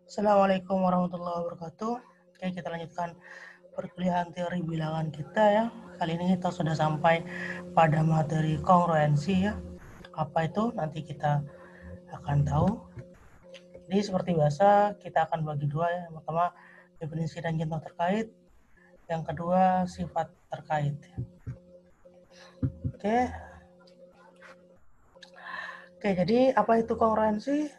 Assalamualaikum warahmatullahi wabarakatuh. Oke, kita lanjutkan perkuliahan teori bilangan kita ya. Kali ini kita sudah sampai pada materi kongruensi ya. Apa itu? Nanti kita akan tahu. Jadi seperti biasa kita akan bagi dua ya. Yang pertama definisi dan contoh terkait. Yang kedua sifat terkait. Oke. Oke, jadi apa itu kongruensi?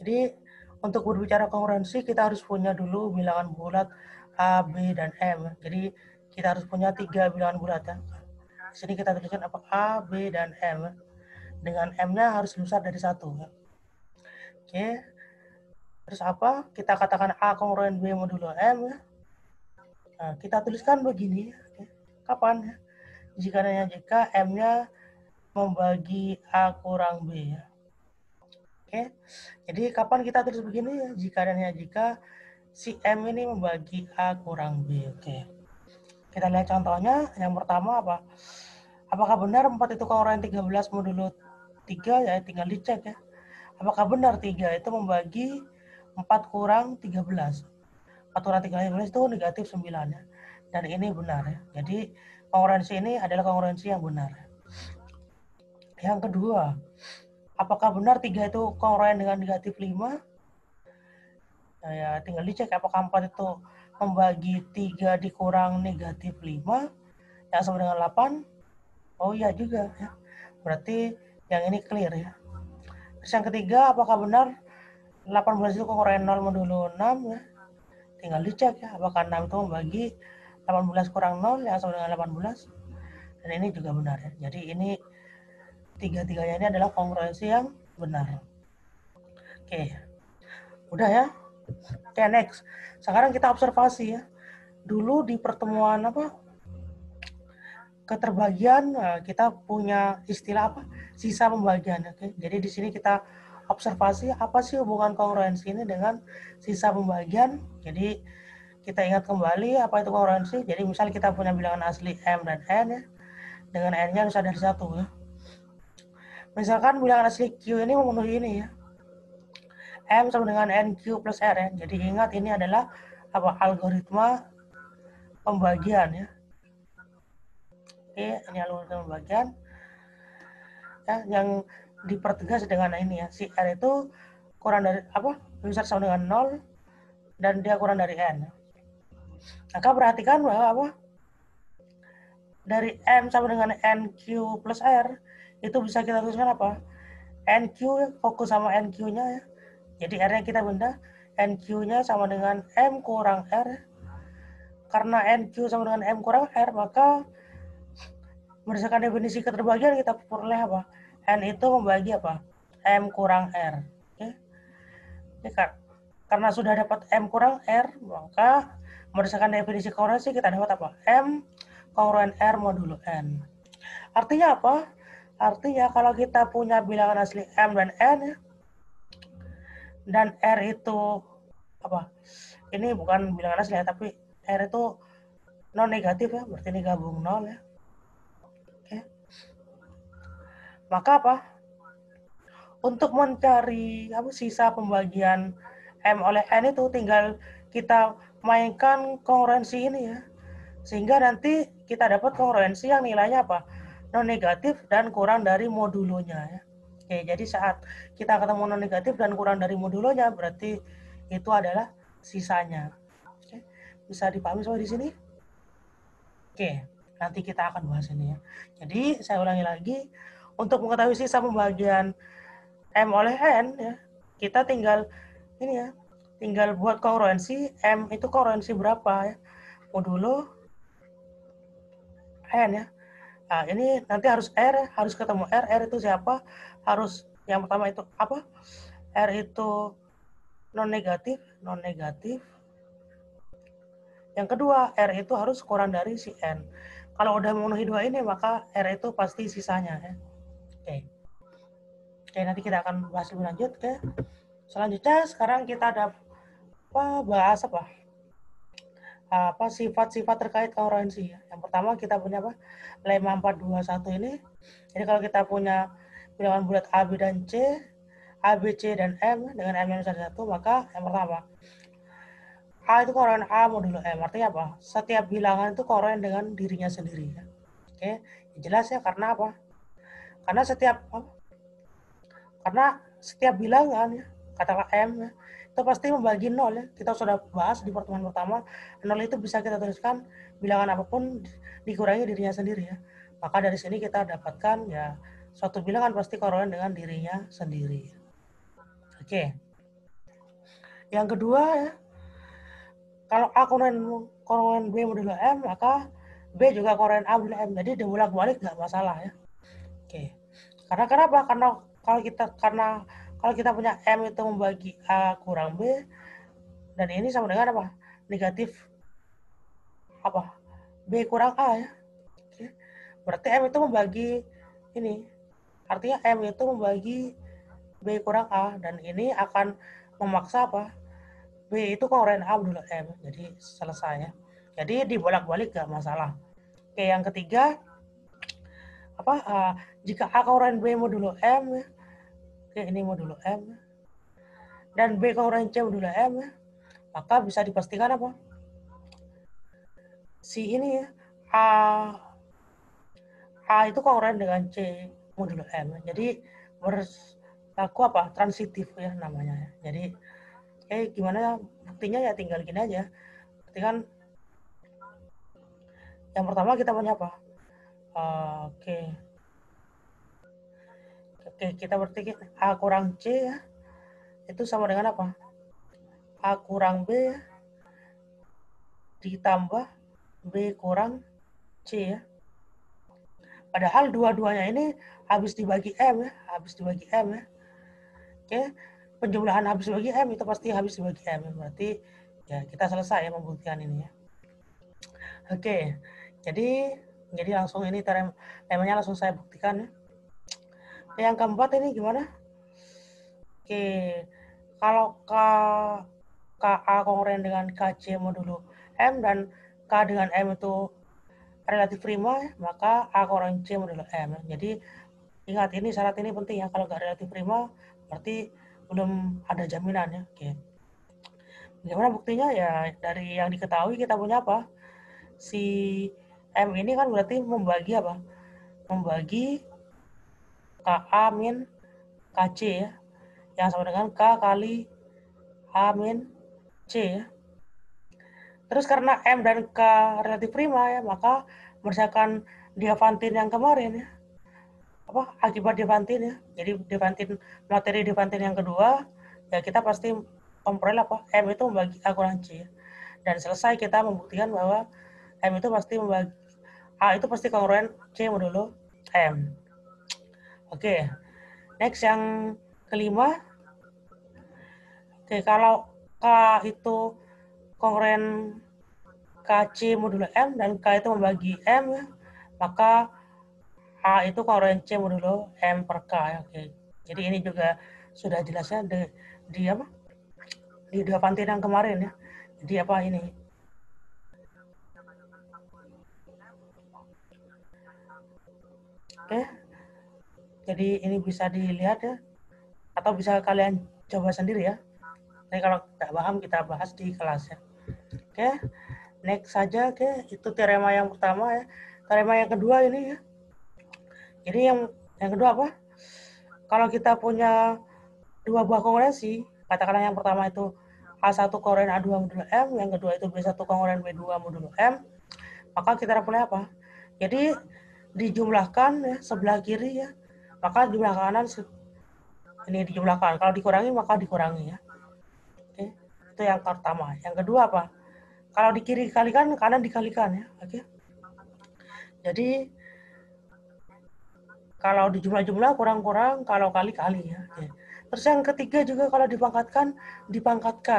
Jadi untuk berbicara kongruensi kita harus punya dulu bilangan bulat A, B, dan M. Jadi kita harus punya 3 bilangan bulat ya. Di sini kita tuliskan apa A, B, dan M. Dengan M-nya harus besar dari 1 ya. Oke. Terus apa? Kita katakan A kongruen B modulo M ya. Nah, kita tuliskan begini. Oke. Kapan ya? Jika M-nya membagi A kurang B ya. Oke. Jadi kapan kita tulis begini ya? Jika si M ini membagi A kurang B. Oke. Kita lihat contohnya. Yang pertama apa? Apakah benar 4 itu kongruen 13 modulo 3 ya? Tinggal dicek ya. Apakah benar 3 itu membagi 4 kurang 13? 4 kurang 13 itu negatif 9 ya. Dan ini benar ya. Jadi kongruensi ini adalah kongruensi yang benar. Yang kedua, apakah benar 3 itu kongruen dengan negatif 5? Nah, ya tinggal dicek apakah 4 itu membagi 3 dikurang negatif 5 yang sama dengan 8. Oh iya juga ya. Berarti yang ini clear ya. Terus yang ketiga, apakah benar 18 itu kongruen 0 modulo 6 ya. Tinggal dicek ya apakah 6 itu membagi 18 kurang 0 yang sama dengan 18. Dan ini juga benar ya. Jadi ini tiga-tiganya ini adalah kongruensi yang benar. Oke. Udah ya. Oke, next. Sekarang kita observasi ya. Dulu di pertemuan keterbagian kita punya istilah sisa pembagian. Oke. Jadi di sini kita observasi apa sih hubungan kongruensi ini dengan sisa pembagian. Jadi kita ingat kembali apa itu kongruensi. Jadi misal kita punya bilangan asli M dan N ya. Dengan N-nya harus ada dari 1 ya. Misalkan bilangan asli Q ini memenuhi ini ya. M sama dengan NQ plus R ya. Jadi ingat ini adalah algoritma pembagian ya. Oke, ini algoritma pembagian ya, yang dipertegas dengan ini ya. Si R itu kurang dari besar sama dengan 0 dan dia kurang dari N. Maka perhatikan bahwa dari M sama dengan NQ plus R itu bisa kita tuliskan NQ ya, fokus sama NQ-nya ya. Jadi R-nya kita benda, NQ-nya sama dengan M kurang R. Karena NQ sama dengan M kurang R, maka berdasarkan definisi keterbagian kita peroleh N itu membagi M kurang R. Oke. Jadi, karena sudah dapat M kurang R, maka berdasarkan definisi kongruensi kita dapat M kongruen R modulo N. Artinya apa? Artinya kalau kita punya bilangan asli M dan N ya, dan R itu ini bukan bilangan asli ya, tapi R itu non negatif ya, berarti ini gabung 0 ya. Oke. Maka untuk mencari sisa pembagian M oleh N itu tinggal kita mainkan kongruensi ini ya. Sehingga nanti kita dapat kongruensi yang nilainya non negatif dan kurang dari modulonya ya. Oke, jadi saat kita ketemu non negatif dan kurang dari modulonya berarti itu adalah sisanya. Oke, bisa dipahami sampai di sini? Oke, nanti kita akan bahas ini ya. Jadi saya ulangi lagi, untuk mengetahui sisa pembagian M oleh N ya, kita tinggal buat kongruensi M itu kongruensi berapa ya, modulo N ya. Nah, ini nanti harus harus ketemu R itu siapa? Harus yang pertama itu R itu non negatif. Yang kedua, R itu harus kurang dari si N. Kalau udah memenuhi dua ini, maka R itu pasti sisanya ya. Oke, nanti kita akan bahas lebih lanjut ke selanjutnya. Sekarang kita ada bahas sifat-sifat terkait kongruensi. Yang pertama kita punya lemma 421 ini. Jadi kalau kita punya bilangan bulat A, B, dan C, A, B, C, dan M dengan M minus 1, maka yang pertama, A itu kongruen A modulo M. Artinya apa? Setiap bilangan itu kongruen dengan dirinya sendiri. Ya. Oke, jelas ya, karena apa? Karena setiap bilangan, ya, katakanlah M, ya, itu pasti membagi 0. Ya. Kita sudah bahas di pertemuan pertama, 0 itu bisa kita tuliskan bilangan apapun dikurangi dirinya sendiri. Ya. Maka dari sini kita dapatkan ya suatu bilangan pasti kongruen dengan dirinya sendiri. Oke. Yang kedua ya, kalau A kongruen B modulo M, maka B juga kongruen A modulo M. Jadi dibolak-balik nggak masalah ya. Oke. Karena kenapa? Karena kalau kita punya M itu membagi A kurang B, dan ini sama dengan apa? Negatif apa? B kurang A ya. Oke. Berarti M itu membagi ini. Artinya M itu membagi B kurang A, dan ini akan memaksa apa? B itu kongruen A modulo M. Jadi selesai ya. Jadi dibolak-balik nggak masalah. Oke, yang ketiga, jika A kongruen B modulo M ya. Oke, ini modulo M dan B kongruen C modulo M ya, maka bisa dipastikan apa? Si ini ya, A itu kongruen dengan C modulo M. Jadi berlaku apa? Transitif ya namanya ya. Jadi gimana buktinya ya, tinggal gini aja. Berarti kan yang pertama kita punya apa? Oke, kita berarti A kurang C ya, itu sama dengan apa? A kurang B ya, ditambah B kurang C ya. Padahal dua-duanya ini habis dibagi M ya, habis dibagi M ya. Oke, penjumlahan habis dibagi M itu pasti habis dibagi M. Berarti ya kita selesai ya membuktikan ini ya. Oke, jadi langsung ini temanya langsung saya buktikan ya. Yang keempat ini gimana? Oke, kalau KA kongruen dengan KC modulo M dan K dengan M itu relatif prima, maka A kongruen C modulo M. Jadi ingat, ini syarat ini penting ya. Kalau nggak relatif prima, berarti belum ada jaminan ya. Oke. Bagaimana buktinya ya? Dari yang diketahui kita punya apa? Si M ini kan berarti membagi apa? Membagi KA min KC ya. Yang sama dengan K kali A min C ya. Terus karena M dan K relatif prima ya, maka berdasarkan Diophantine yang kemarin ya, akibat Diophantine ya. Jadi materi Diophantine yang kedua ya, kita pasti memperoleh M itu membagi A kurang C ya. Dan selesai kita membuktikan bahwa M itu pasti membagi A itu pasti kongruen C modulo M. Oke. Next yang kelima. Oke, kalau K itu kongruen KC modulo M dan K itu membagi M ya, maka A itu kongruen C modulo M per K ya. Oke. Jadi ini juga sudah jelasnya di Diophantine yang kemarin ya. Jadi apa ini? Oke. Jadi ini bisa dilihat ya, atau bisa kalian coba sendiri ya. Jadi kalau tidak paham kita bahas di kelas ya. Oke. Next saja, oke, itu teorema yang pertama ya. Teorema yang kedua ini ya. Jadi yang kedua apa? Kalau kita punya dua buah kongruensi, katakanlah yang pertama itu A1 kongruen A2 modulo M, yang kedua itu B1 kongruen B2 modulo M, maka kita dapat apa? Jadi dijumlahkan ya, sebelah kiri ya, maka jumlah kanan ini dijumlahkan. Kalau dikurangi maka dikurangi ya. Oke, itu yang pertama. Yang kedua apa? Kalau di kiri dikalikan, kanan dikalikan ya. Oke. Jadi kalau dijumlah-jumlah kurang-kurang, kalau kali-kali ya. Oke. Terus yang ketiga juga kalau dipangkatkan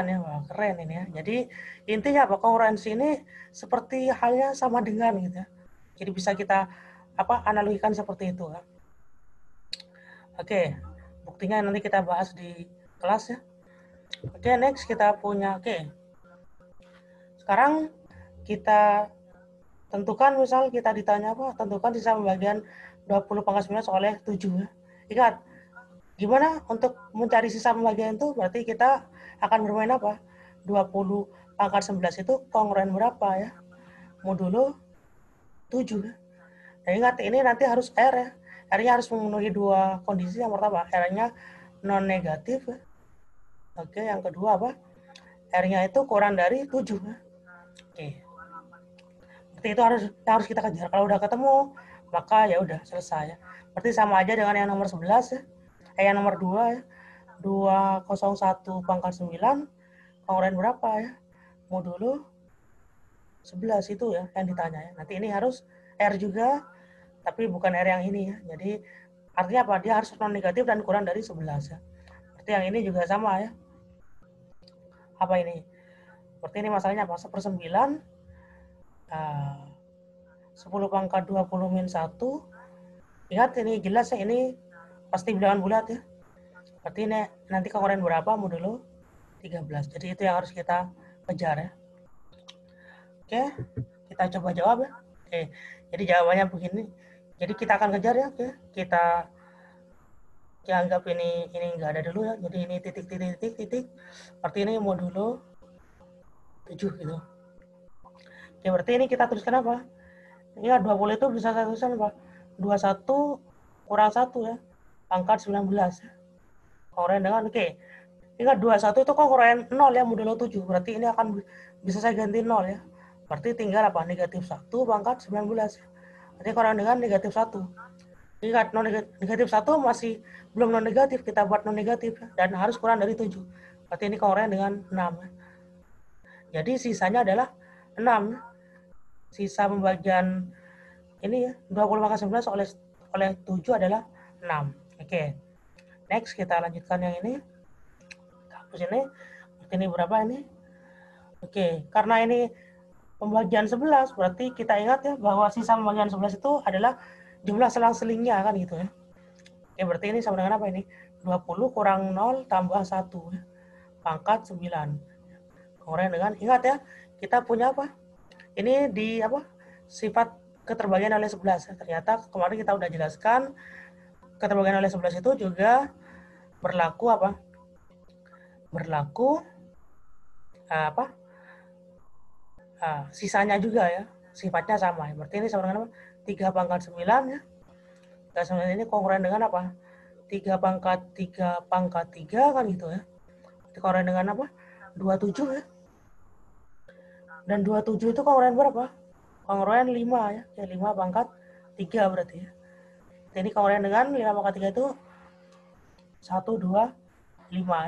ya. Wah, keren ini ya. Jadi intinya apa? Kongruensi ini seperti halnya sama dengan gitu ya. Jadi bisa kita analogikan seperti itu ya. Oke. Buktinya nanti kita bahas di kelas ya. Oke, next kita punya sekarang kita tentukan, misal kita ditanya tentukan sisa pembagian 20 pangkat 19 oleh 7 ya. Ingat, Gimana untuk mencari sisa pembagian itu? Berarti kita akan bermain apa? 20 pangkat 11 itu kongruen berapa ya? Modulo 7. Nah, ingat ini nanti harus R ya. R-nya harus memenuhi dua kondisi. Yang pertama, R-nya non negatif. Ya. Oke, yang kedua apa? R-nya itu kurang dari 7. Ya. Oke. Berarti itu harus kita kejar. Kalau udah ketemu, maka ya udah selesai ya. Berarti sama aja dengan yang nomor 11 ya. Yang nomor 2 ya. 201 pangkat 9 kongruen berapa ya? Modulo 11 itu ya yang ditanya ya. Nanti ini harus R juga, tapi bukan R yang ini ya. Jadi artinya apa? Dia harus non negatif dan kurang dari 11 ya. Berarti yang ini juga sama ya. Apa ini? Berarti ini masalahnya apa? 1/9. 10 pangkat 20 min 1. Lihat ini jelas ya, ini pasti bilangan bulat ya. Berarti ini nanti kongruen berapa? Modulo 13. Jadi itu yang harus kita kejar ya. Oke, kita coba jawab ya. Oke, jadi jawabannya begini. Jadi kita akan kejar ya. Oke, kita anggap ini nggak ada dulu ya. Jadi ini titik. Berarti ini modulo 7 gitu. Oke, berarti ini kita tuliskan apa? Ya 20 itu bisa saya tuliskan apa? 21 kurang 1 ya. Pangkat 19 ya. Kongruen dengan oke. Ingat 21 itu kongruen 0 ya, modulo 7. Berarti ini akan bisa saya ganti 0 ya. Berarti tinggal apa? Negatif 1 pangkat 19. Berarti kongruen dengan negatif 1. Ingat negatif 1 masih belum non negatif, kita buat non negatif ya. Dan harus kurang dari 7. Berarti ini kongruen dengan 6 ya. Jadi sisanya adalah 6 ya. Sisa pembagian ini ya 20 pangkat 19 oleh 7 adalah 6. Oke. Next kita lanjutkan yang ini. Hapus ini. Ini berapa ini? Oke, karena ini pembagian 11 berarti kita ingat ya bahwa sisa pembagian 11 itu adalah jumlah selang-selingnya kan gitu ya. Oke, berarti ini sama dengan apa ini? 20 kurang 0 tambah 1 ya. Pangkat 9. Kemudian dengan ingat ya, kita punya apa? Ini di apa? Sifat keterbagian oleh 11. Ternyata kemarin kita udah jelaskan keterbagian oleh 11 itu juga berlaku apa? Berlaku apa? Sisanya juga ya. Sifatnya sama. Berarti ini sama dengan apa? 3 pangkat 9 ya. 9 ini kongruen dengan apa? 3 pangkat 3 pangkat 3 kan gitu ya. Kongruen dengan apa? 27 ya. Dan 27 itu kongruen berapa? Kongruen 5 ya. Ya 5 pangkat 3 berarti ya. Jadi kongruen dengan 5 pangkat 3 itu 125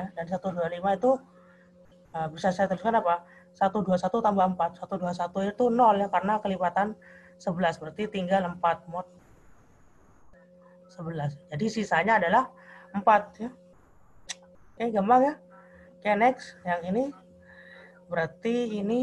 ya. Dan 125 itu bisa saya tuliskan apa? 121 tambah 4. 121 itu 0 ya karena kelipatan 11. Berarti tinggal 4 mod 11. Jadi sisanya adalah 4 ya. Oke, gampang ya. Oke, next. Yang ini berarti ini